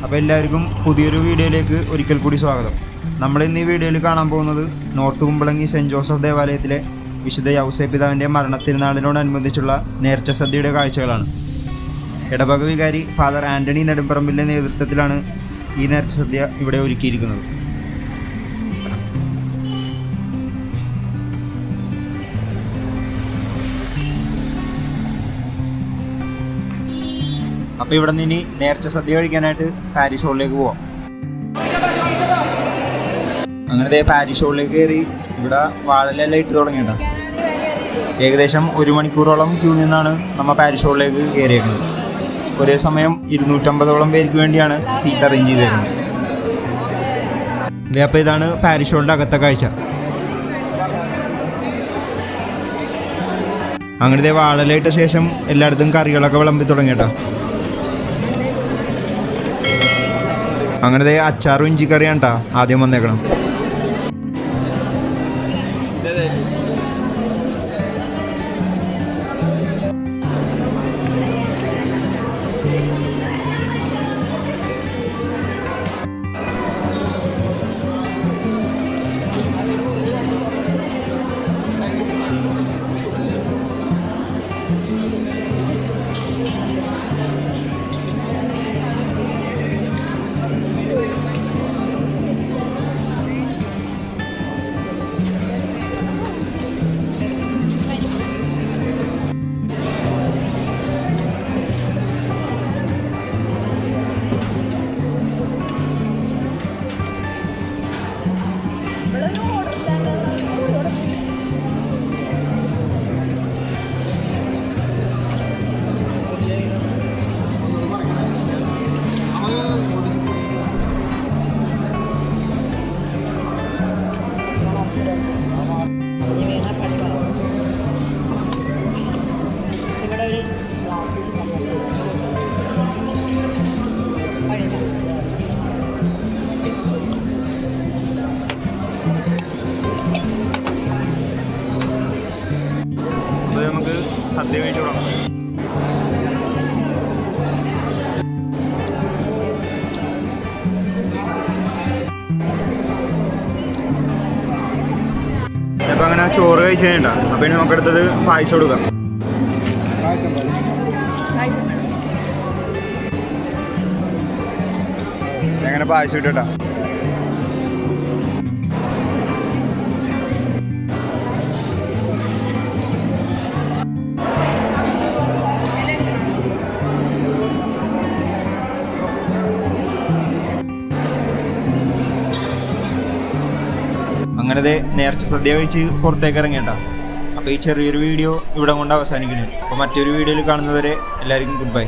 അപ്പോൾ എല്ലാവർക്കും പുതിയൊരു വീഡിയോയിലേക്ക് ഒരിക്കൽ കൂടി സ്വാഗതം. നമ്മൾ ഇന്ന് ഈ വീഡിയോയിൽ കാണാൻ പോകുന്നത് നോർത്ത് കുമ്പളങ്ങി സെൻറ്റ് ജോസഫ് ദേവാലയത്തിലെ വിശുദ്ധ യൗസേപ്പ് പിതാവിൻ്റെ മരണത്തിരുനാളിനോടനുബന്ധിച്ചുള്ള നേർച്ച സദ്യയുടെ കാഴ്ചകളാണ്. ഇടവക വികാരി ഫാദർ ആൻ്റണി നെടുമ്പറമ്പിലിൻ്റെ നേതൃത്വത്തിലാണ് ഈ നേർച്ച സദ്യ ഇവിടെ ഒരുക്കിയിരിക്കുന്നത്. അപ്പോൾ ഇവിടെ നിന്ന് ഇനി നേർച്ച സദ്യ കഴിക്കാനായിട്ട് പാരിഷ് ഹോളിലേക്ക് പോവാം. അങ്ങനെ പാരിഷ് ഹോളിലേക്ക് കയറി ഇവിടെ വാഴലെല്ലാം ഇട്ട് തുടങ്ങിയിട്ട ഏകദേശം 1 മണിക്കൂറോളം ക്യൂ നിന്നാണ് നമ്മൾ പാരിഷ് ഹോളിലേക്ക് കയറിയേക്കുന്നത്. ഒരേ സമയം 250ഓളം പേർക്ക് വേണ്ടിയാണ് സീറ്റ് അറേഞ്ച് ചെയ്തേക്കുന്നത്. അപ്പോൾ ഇതാണ് പാരിഷ് ഹോളിൻ്റെ അകത്തെ കാഴ്ച. അങ്ങനെ വാഴലിട്ട ശേഷം എല്ലായിടത്തും കറികളൊക്കെ വിളമ്പി തുടങ്ങിയിട്ടാ. അങ്ങനെ അച്ചാറും ഇഞ്ചിക്കറിയാണ് കേട്ടോ ആദ്യം വന്നേക്കണം. നമുക്ക് സദ്യ കഴിച്ചു തുടങ്ങാം. അപ്പം അങ്ങനെ ചോറ് കഴിച്ച് കഴിഞ്ഞിട്ട അപ്പം ഇനി നമുക്കെടുത്തത് പായസം കൊടുക്കാം. എങ്ങനെ പായസം ഇട്ടാ അങ്ങനെ നേർച്ച സദ്യ കഴിച്ച് പുറത്തേക്ക് ഇറങ്ങിയിട്ടാ. അപ്പോൾ ഈ ചെറിയൊരു വീഡിയോ ഇവിടെ കൊണ്ട് അവസാനിക്കുന്നു. അപ്പോൾ മറ്റൊരു വീഡിയോയിൽ കാണുന്നവരെ എല്ലാവർക്കും ഗുഡ് ബൈ.